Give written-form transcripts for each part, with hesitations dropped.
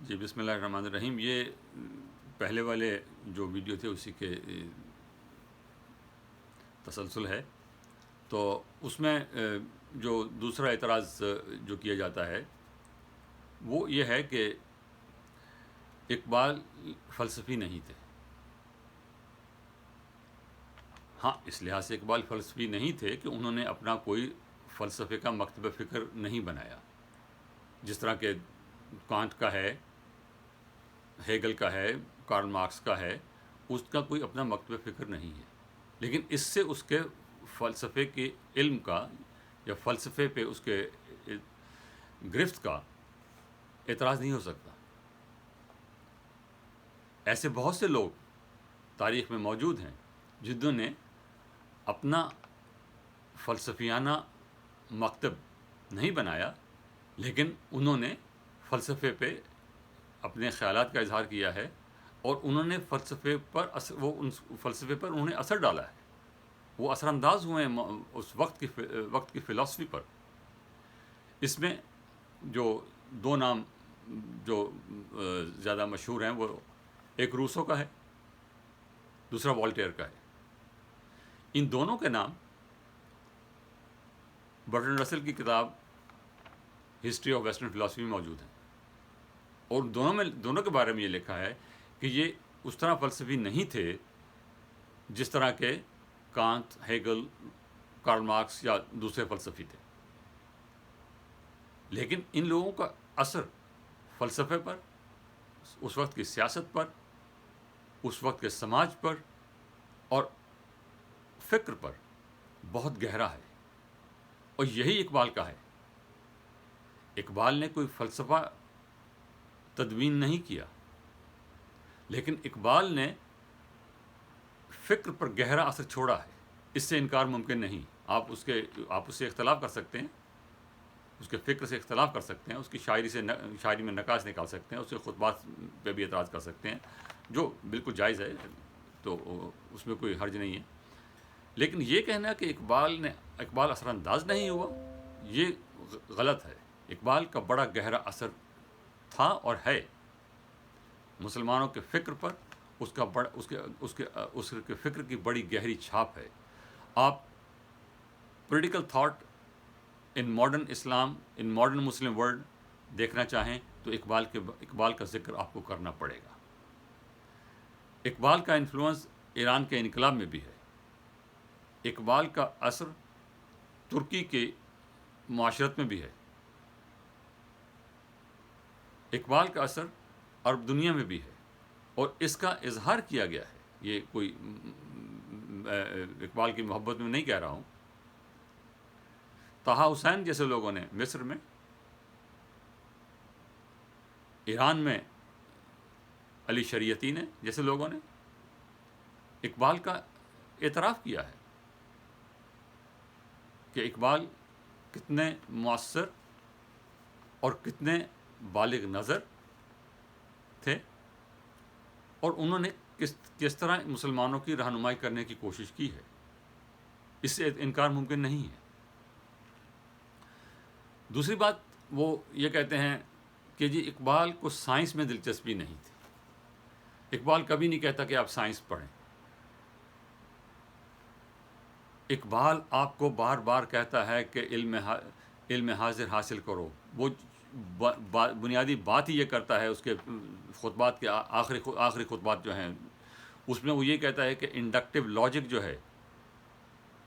جی بسم اللہ الرحمن الرحیم. یہ پہلے والے جو ویڈیو تھے اسی کے تسلسل ہے. تو اس میں جو دوسرا اعتراض جو کیا جاتا ہے وہ یہ ہے کہ اقبال فلسفی نہیں تھے. ہاں، اس لحاظ سے اقبال فلسفی نہیں تھے کہ انہوں نے اپنا کوئی فلسفے کا مکتبہ فکر نہیں بنایا، جس طرح کہ کانٹ کا ہے، ہیگل کا ہے، کارل مارکس کا ہے. اس کا کوئی اپنا مکتبہ فکر نہیں ہے، لیکن اس سے اس کے فلسفے کے علم کا یا فلسفے پہ اس کے گرفت کا اعتراض نہیں ہو سکتا. ایسے بہت سے لوگ تاریخ میں موجود ہیں جنہوں نے اپنا فلسفیانہ مکتب نہیں بنایا، لیکن انہوں نے فلسفے پہ اپنے خیالات کا اظہار کیا ہے، اور انہوں نے فلسفے پر فلسفے پر انہوں نے اثر ڈالا ہے. وہ اثر انداز ہوئے ہیں اس وقت کی فلسفی پر. اس میں جو دو نام جو زیادہ مشہور ہیں، وہ ایک روسو کا ہے، دوسرا والٹیئر کا ہے. ان دونوں کے نام برٹرینڈ رسل کی کتاب ہسٹری آف ویسٹرن فلاسفی میں موجود ہیں، اور دونوں کے بارے میں یہ لکھا ہے کہ یہ اس طرح فلسفی نہیں تھے جس طرح کے کانٹ، ہیگل، کارل مارکس یا دوسرے فلسفی تھے. لیکن ان لوگوں کا اثر فلسفے پر، اس وقت کی سیاست پر، اس وقت کے سماج پر اور فکر پر بہت گہرا ہے، اور یہی اقبال کا ہے. اقبال نے کوئی فلسفہ تدوین نہیں کیا، لیکن اقبال نے فکر پر گہرا اثر چھوڑا ہے. اس سے انکار ممکن نہیں. آپ اس سے اختلاف کر سکتے ہیں، اس کے فکر سے اختلاف کر سکتے ہیں، اس کی شاعری میں نقاص نکال سکتے ہیں، اس کے خطبات پہ بھی اعتراض کر سکتے ہیں، جو بالکل جائز ہے، تو اس میں کوئی حرج نہیں ہے. لیکن یہ کہنا کہ اقبال اثر انداز نہیں ہوا، یہ غلط ہے. اقبال کا بڑا گہرا اثر تھا اور ہے مسلمانوں کے فکر پر. اس کے فکر کی بڑی گہری چھاپ ہے. آپ political thought in modern Islam, in modern Muslim world دیکھنا چاہیں تو اقبال کا ذکر آپ کو کرنا پڑے گا. اقبال کا انفلوئنس ایران کے انقلاب میں بھی ہے. اقبال کا اثر ترکی کے معاشرت میں بھی ہے. اقبال کا اثر عرب دنیا میں بھی ہے، اور اس کا اظہار کیا گیا ہے. یہ کوئی اقبال کی محبت میں نہیں کہہ رہا ہوں. طہا حسین جیسے لوگوں نے مصر میں، ایران میں علی شریعتی نے جیسے لوگوں نے اقبال کا اعتراف کیا ہے کہ اقبال کتنے مؤثر اور کتنے بالغ نظر تھے، اور انہوں نے کس طرح مسلمانوں کی رہنمائی کرنے کی کوشش کی ہے. اس سے انکار ممکن نہیں ہے. دوسری بات وہ یہ کہتے ہیں کہ جی اقبال کو سائنس میں دلچسپی نہیں تھی. اقبال کبھی نہیں کہتا کہ آپ سائنس پڑھیں. اقبال آپ کو بار بار کہتا ہے کہ علم حاضر حاصل کرو. وہ بنیادی بات ہی یہ کرتا ہے. اس کے خطبات کے آخری خطبات جو ہیں اس میں وہ یہ کہتا ہے کہ انڈکٹیو لاجک جو ہے،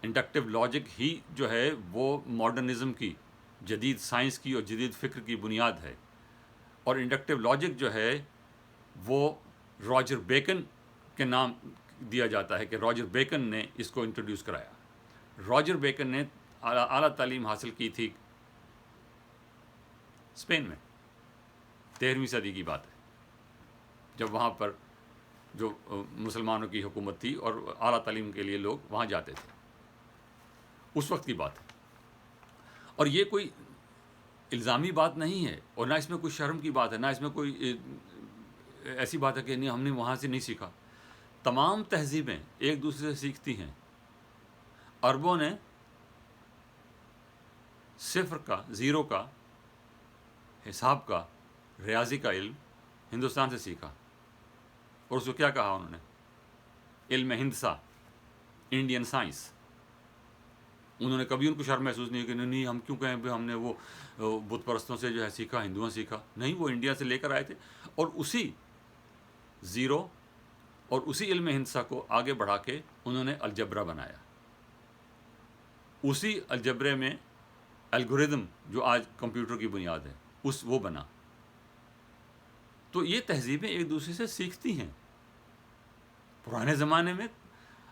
انڈکٹیو لاجک ہی جو ہے وہ ماڈرنزم کی، جدید سائنس کی اور جدید فکر کی بنیاد ہے. اور انڈکٹیو لاجک جو ہے وہ راجر بیکن کے نام دیا جاتا ہے کہ راجر بیکن نے اس کو انٹروڈیوس کرایا. راجر بیکن نے اعلیٰ تعلیم حاصل کی تھی اسپین میں. 13ویں صدی کی بات ہے، جب وہاں پر جو مسلمانوں کی حکومت تھی اور اعلیٰ تعلیم کے لیے لوگ وہاں جاتے تھے. اس وقت کی بات ہے. اور یہ کوئی الزامی بات نہیں ہے، اور نہ اس میں کوئی شرم کی بات ہے، نہ اس میں کوئی ایسی بات ہے کہ نہیں ہم نے وہاں سے نہیں سیکھا. تمام تہذیبیں ایک دوسرے سے سیکھتی ہیں. عربوں نے صفر کا، زیرو کا، حساب کا، ریاضی کا علم ہندوستان سے سیکھا، اور اس کو کیا کہا انہوں نے؟ علم ہندسا، انڈین سائنس. انہوں نے کبھی ان کو شرم محسوس نہیں کہ نہیں ہم کیوں کہیں ہم نے وہ بت پرستوں سے جو ہے سیکھا، ہندوؤں سے سیکھا. نہیں، وہ انڈیا سے لے کر آئے تھے، اور اسی زیرو اور اسی علم ہندسا کو آگے بڑھا کے انہوں نے الجبرا بنایا. اسی الجبرے میں الگوریدم جو آج کمپیوٹر کی بنیاد ہے وہ بنا. تو یہ تہذیبیں ایک دوسرے سے سیکھتی ہیں. پرانے زمانے میں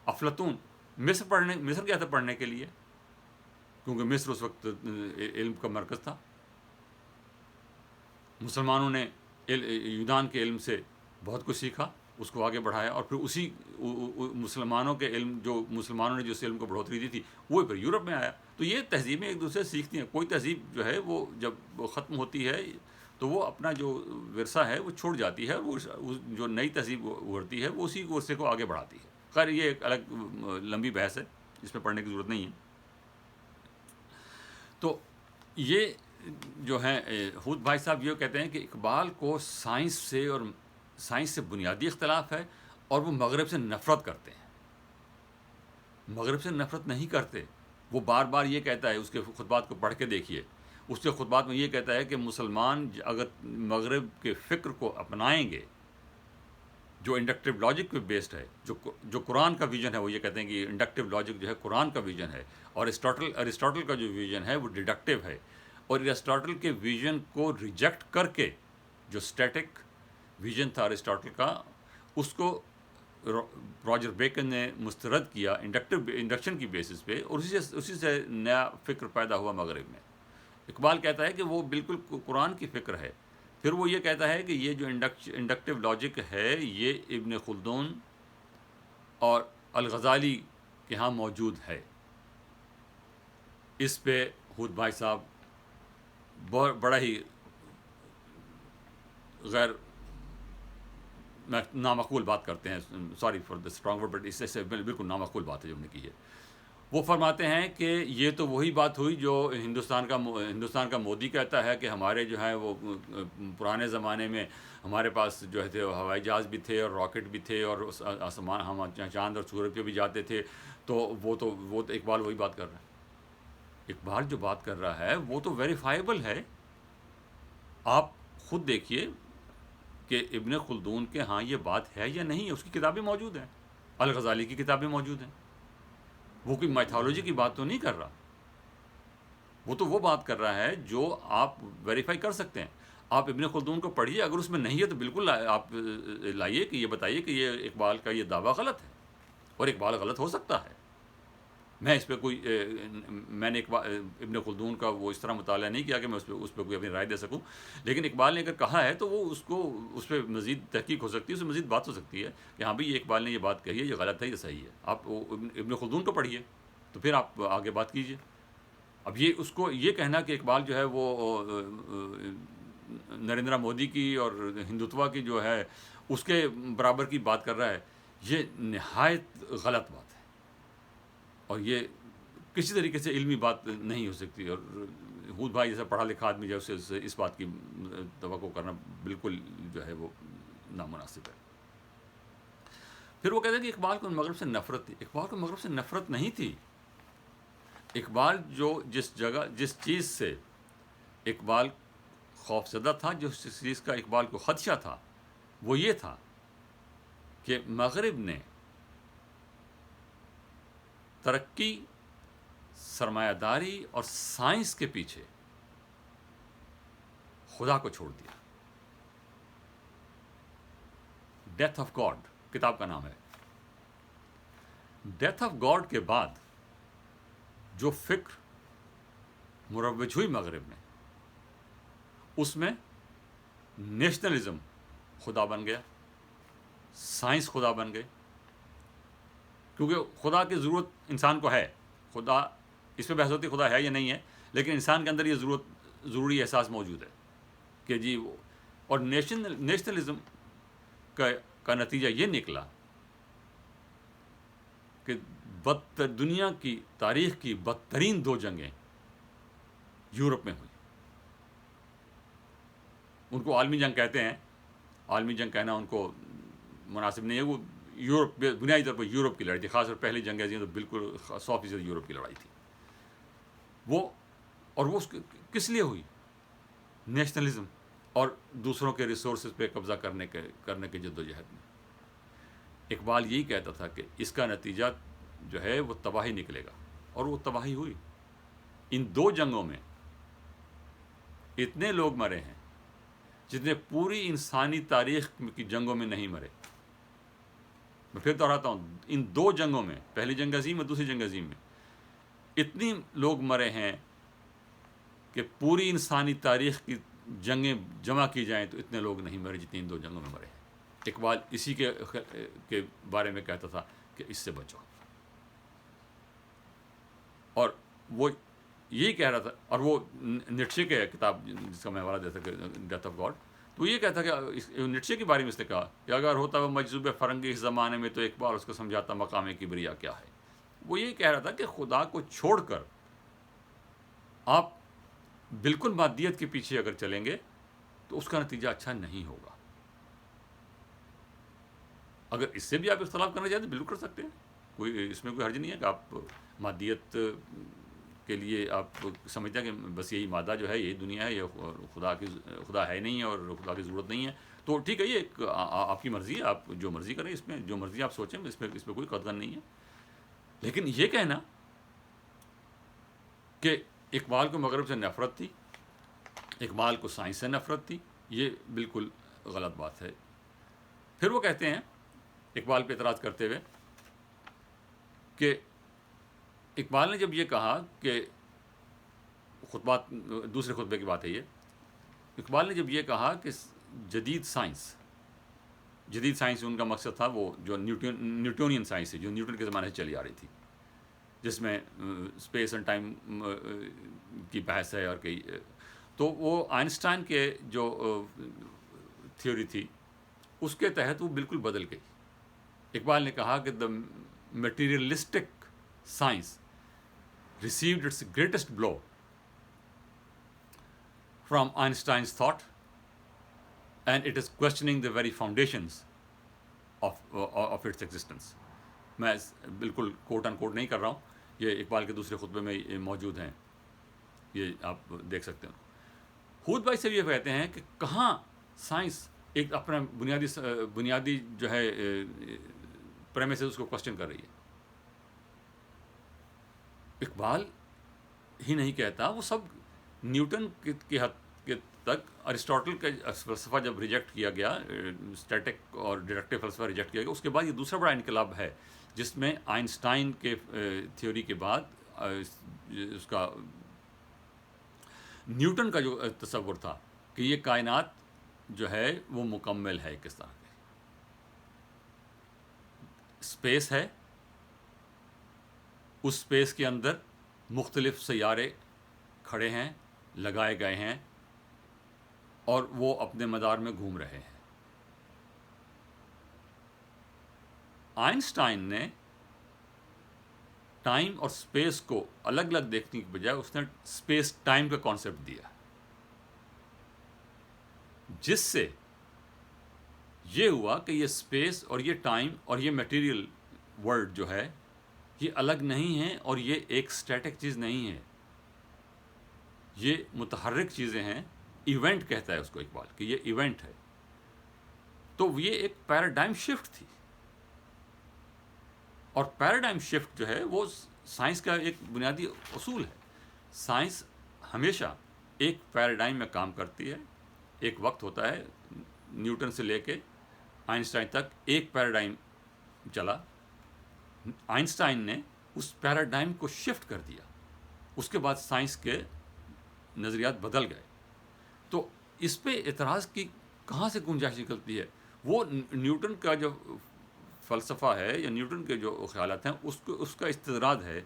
افلاطون مصر گیا تھا پڑھنے کے لیے، کیونکہ مصر اس وقت علم کا مرکز تھا. مسلمانوں نے یونان کے علم سے بہت کچھ سیکھا، اس کو آگے بڑھایا، اور پھر اسی مسلمانوں کے علم، جو مسلمانوں نے جس علم کو بڑھوتری دی تھی، وہ پھر یورپ میں آیا. تو یہ تہذیبیں ایک دوسرے سے سیکھتی ہیں. کوئی تہذیب جو ہے وہ جب ختم ہوتی ہے تو وہ اپنا جو ورثہ ہے وہ چھوڑ جاتی ہے، اور وہ جو نئی تہذیب ابھرتی ہے وہ اسی ورثے کو آگے بڑھاتی ہے. خیر یہ ایک الگ لمبی بحث ہے، اس میں پڑھنے کی ضرورت نہیں ہے. تو یہ جو ہیں ہود بھائی صاحب یہ کہتے ہیں کہ اقبال کو سائنس سے بنیادی اختلاف ہے، اور وہ مغرب سے نفرت کرتے ہیں. مغرب سے نفرت نہیں کرتے. وہ بار بار یہ کہتا ہے، اس کے خطبات کو پڑھ کے دیکھیے، اس کے خطبات میں یہ کہتا ہے کہ مسلمان اگر مغرب کے فکر کو اپنائیں گے جو انڈکٹیو لاجک پہ بیسڈ ہے، جو قرآن کا ویژن ہے، وہ یہ کہتے ہیں کہ انڈکٹیو لاجک جو ہے قرآن کا ویژن ہے، اور ارسٹاٹل کا جو ویژن ہے وہ ڈیڈکٹیو ہے. اور ارسٹاٹل کے ویژن کو ریجیکٹ کر کے جو اسٹیٹک ویژن تھا ارسٹاٹل کا، اس کو راجر بیکن نے مسترد کیا انڈکشن کی بیسس پہ، اور اسی سے نیا فکر پیدا ہوا مغرب میں. اقبال کہتا ہے کہ وہ بالکل قرآن کی فکر ہے. پھر وہ یہ کہتا ہے کہ یہ جو انڈکٹیو لاجک ہے یہ ابن خلدون اور الغزالی کے ہاں موجود ہے. اس پہ ہود بھائی صاحب بڑا ہی غیر نامعقول بات کرتے ہیں. Sorry for the strong word, but اس سے بالکل نامعقول بات ہے جو ہم نے کی ہے. وہ فرماتے ہیں کہ یہ تو وہی بات ہوئی جو ہندوستان کا مودی کہتا ہے کہ ہمارے جو ہیں وہ پرانے زمانے میں ہمارے پاس جو ہے ہوائی جہاز بھی تھے، اور راکٹ بھی تھے، اور آسمان ہم چاند اور سورج پہ بھی جاتے تھے. تو وہ اقبال وہی بات کر رہا ہے. اقبال جو بات کر رہا ہے وہ تو ویریفائیبل ہے. آپ خود دیکھیے کہ ابن خلدون کے ہاں یہ بات ہے یا نہیں ہے. اس کی کتابیں موجود ہیں، الغزالی کی کتابیں موجود ہیں. وہ کوئی مائتھالوجی کی بات تو نہیں کر رہا. وہ تو وہ بات کر رہا ہے جو آپ ویریفائی کر سکتے ہیں. آپ ابن خلدون کو پڑھیے، اگر اس میں نہیں ہے تو بالکل آپ لائیے کہ یہ بتائیے کہ یہ اقبال کا یہ دعویٰ غلط ہے. اور اقبال غلط ہو سکتا ہے. میں اس پہ میں نے ابن خلدون کا وہ اس طرح مطالعہ نہیں کیا کہ میں اس پہ کوئی اپنی رائے دے سکوں. لیکن اقبال نے اگر کہا ہے تو وہ اس پہ مزید تحقیق ہو سکتی ہے، اس سے مزید بات ہو سکتی ہے کہ ہاں بھئی یہ اقبال نے یہ بات کہی ہے، یہ غلط ہے، یہ صحیح ہے. آپ ابن خلدون کو پڑھیے تو پھر آپ آگے بات کیجیے. اب اس کو یہ کہنا کہ اقبال جو ہے وہ نریندرا مودی کی اور ہندوتوا کی جو ہے اس کے برابر کی بات کر رہا ہے، یہ نہایت غلط بات ہے. اور یہ کسی طریقے سے علمی بات نہیں ہو سکتی. اور ہود بھائی جیسا پڑھا لکھا آدمی جو ہے اس بات کی توقع کرنا بالکل جو ہے وہ نامناسب ہے. پھر وہ کہتے ہیں کہ اقبال کو مغرب سے نفرت تھی. اقبال کو مغرب سے نفرت نہیں تھی. اقبال جس چیز سے اقبال خوف زدہ تھا، جس چیز کا اقبال کو خدشہ تھا، وہ یہ تھا کہ مغرب نے ترقی، سرمایہ داری اور سائنس کے پیچھے خدا کو چھوڑ دیا. ڈیتھ آف گاڈ کتاب کا نام ہے. ڈیتھ آف گاڈ کے بعد جو فکر مروج ہوئی مغرب میں، اس میں نیشنلزم خدا بن گیا، سائنس خدا بن گئے. کیونکہ خدا کی ضرورت انسان کو ہے. خدا اس پہ بحث ہوتی خدا ہے یا نہیں ہے، لیکن انسان کے اندر یہ ضروری احساس موجود ہے کہ جی وہ. اور نیشنلزم کا نتیجہ یہ نکلا کہ دنیا کی تاریخ کی بدترین 2 جنگیں یورپ میں ہوئی. ان کو عالمی جنگ کہتے ہیں. عالمی جنگ کہنا ان کو مناسب نہیں ہے. وہ یورپ بنیادی طور پر یورپ کی لڑائی تھی، خاص طور پہلی جنگ عظیم تو بالکل 100% یورپ کی لڑائی تھی وہ. اور وہ کس لیے ہوئی؟ نیشنلزم اور دوسروں کے ریسورسز پہ قبضہ کرنے کے جد و جہد میں. اقبال یہی کہتا تھا کہ اس کا نتیجہ جو ہے وہ تباہی نکلے گا، اور وہ تباہی ہوئی. ان 2 جنگوں میں اتنے لوگ مرے ہیں جتنے پوری انسانی تاریخ کی جنگوں میں نہیں مرے. میں پھر دہراتا ہوں، ان 2 جنگوں میں، پہلی جنگ عظیم اور دوسری جنگ عظیم میں، اتنی لوگ مرے ہیں کہ پوری انسانی تاریخ کی جنگیں جمع کی جائیں تو اتنے لوگ نہیں مرے جتنے ان 2 جنگوں میں مرے ہیں. اقبال اسی کے بارے میں کہتا تھا کہ اس سے بچو. اور وہ یہی کہہ رہا تھا. اور وہ نیٹشے کے کتاب جس کا میں حوالہ دیتا کہ ڈیتھ آف گاڈ، تو یہ کہتا کہ نیٹشے کے بارے میں اس نے کہا کہ اگر ہوتا وہ مجذوب فرنگی اس زمانے میں تو اقبال اس کو سمجھاتا مقام کبریا کیا ہے. وہ یہ کہہ رہا تھا کہ خدا کو چھوڑ کر آپ بالکل مادیت کے پیچھے اگر چلیں گے تو اس کا نتیجہ اچھا نہیں ہوگا. اگر اس سے بھی آپ اختلاف کرنا چاہتے ہیں بالکل کر سکتے ہیں، کوئی اس میں کوئی حرج نہیں ہے کہ آپ مادیت کے لیے آپ سمجھتے ہیں کہ بس یہی مادہ جو ہے یہی دنیا ہے، یہ خدا ہے نہیں اور خدا کی ضرورت نہیں ہے، تو ٹھیک ہے، یہ ایک آپ کی مرضی ہے، آپ جو مرضی کریں، اس میں جو مرضی آپ سوچیں، اس میں کوئی قدغن نہیں ہے. لیکن یہ کہنا کہ اقبال کو مغرب سے نفرت تھی، اقبال کو سائنس سے نفرت تھی، یہ بالکل غلط بات ہے. پھر وہ کہتے ہیں اقبال پہ اعتراض کرتے ہوئے کہ اقبال نے جب یہ کہا کہ خطبات، دوسرے خطبے کی بات ہے یہ، اقبال نے جب یہ کہا کہ جدید سائنس ان کا مقصد تھا وہ جو نیوٹونین سائنس ہے، جو نیوٹن کے زمانے سے چلی آ رہی تھی، جس میں اسپیس اینڈ ٹائم کی بحث ہے. اور کئی تو وہ آئنسٹائن کے جو تھیوری تھی اس کے تحت وہ بالکل بدل گئی. اقبال نے کہا کہ the materialistic science received its greatest blow from Einstein's thought, and it is questioning the very foundations of its existence. میں بالکل کوٹ ان کوٹ نہیں کر رہا ہوں، یہ اقبال کے دوسرے خطبے میں موجود ہیں، یہ آپ دیکھ سکتے ہیں. ہود بھائی سے یہ کہتے ہیں کہ کہاں سائنس ایک اپنا بنیادی جو ہے پریمیسز اس کو کوشچن کر رہی ہے. اقبال ہی نہیں کہتا، وہ سب نیوٹن کی حد کے تک ارسطاٹل کا فلسفہ جب ریجیکٹ کیا گیا، اسٹیٹک اور ڈائریکٹو فلسفہ ریجیکٹ کیا گیا، اس کے بعد یہ دوسرا بڑا انقلاب ہے جس میں آئنسٹائن کے تھیوری کے بعد اس کا نیوٹن کا جو تصور تھا کہ یہ کائنات جو ہے وہ مکمل ہے، کس طرح کے اسپیس ہے، اس اسپیس کے اندر مختلف سیارے کھڑے ہیں، لگائے گئے ہیں، اور وہ اپنے مدار میں گھوم رہے ہیں. آئنسٹائن نے ٹائم اور اسپیس کو الگ الگ دیکھنے کی بجائے اس نے اسپیس ٹائم کا کانسیپٹ دیا، جس سے یہ ہوا کہ یہ اسپیس اور یہ ٹائم اور یہ میٹیریل ورلڈ جو ہے یہ الگ نہیں ہے، اور یہ ایک اسٹیٹک چیز نہیں ہے، یہ متحرک چیزیں ہیں. ایونٹ کہتا ہے اس کو اقبال کہ یہ ایونٹ ہے. تو یہ ایک پیراڈائم شفٹ تھی، اور پیراڈائم شفٹ جو ہے وہ سائنس کا ایک بنیادی اصول ہے. سائنس ہمیشہ ایک پیراڈائم میں کام کرتی ہے. ایک وقت ہوتا ہے نیوٹن سے لے کے آئنسٹائن تک ایک پیراڈائم چلا، آئنسٹائن نے اس پیراڈائم کو شفٹ کر دیا، اس کے بعد سائنس کے نظریات بدل گئے. تو اس پہ اعتراض کی کہاں سے گنجائش نکلتی ہے؟ وہ نیوٹن کا جو فلسفہ ہے یا نیوٹن کے جو خیالات ہیں اس کا استدراج ہے،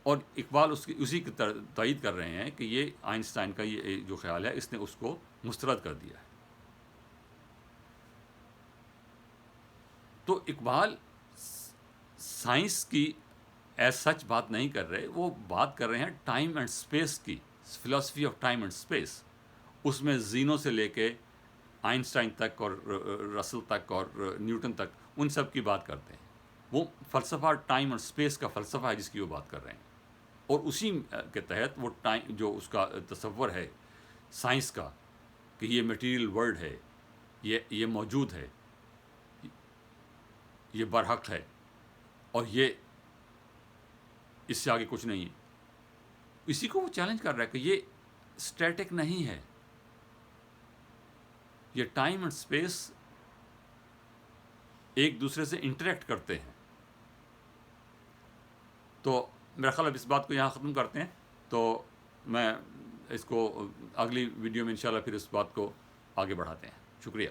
اور اقبال اسی کی تائید کر رہے ہیں کہ یہ آئنسٹائن کا یہ جو خیال ہے اس نے اس کو مسترد کر دیا ہے. تو اقبال سائنس کی ایز سچ بات نہیں کر رہے، وہ بات کر رہے ہیں ٹائم اینڈ اسپیس کی، philosophy of time and space. اس میں زینو سے لے کے آئنسٹائن تک اور رسل تک اور نیوٹن تک، ان سب کی بات کرتے ہیں. وہ فلسفہ ٹائم اور اسپیس کا فلسفہ ہے جس کی وہ بات کر رہے ہیں. اور اسی کے تحت وہ ٹائم جو اس کا تصور ہے سائنس کا کہ یہ میٹیریل ورلڈ ہے، یہ موجود ہے، یہ برحق ہے، اور یہ اس سے آگے کچھ نہیں ہے، اسی کو وہ چیلنج کر رہا ہے کہ یہ اسٹیٹک نہیں ہے، یہ ٹائم اینڈ اسپیس ایک دوسرے سے انٹریکٹ کرتے ہیں. تو میرا خیال ہے اس بات کو یہاں ختم کرتے ہیں. تو میں اس کو اگلی ویڈیو میں انشاءاللہ پھر اس بات کو آگے بڑھاتے ہیں. شکریہ.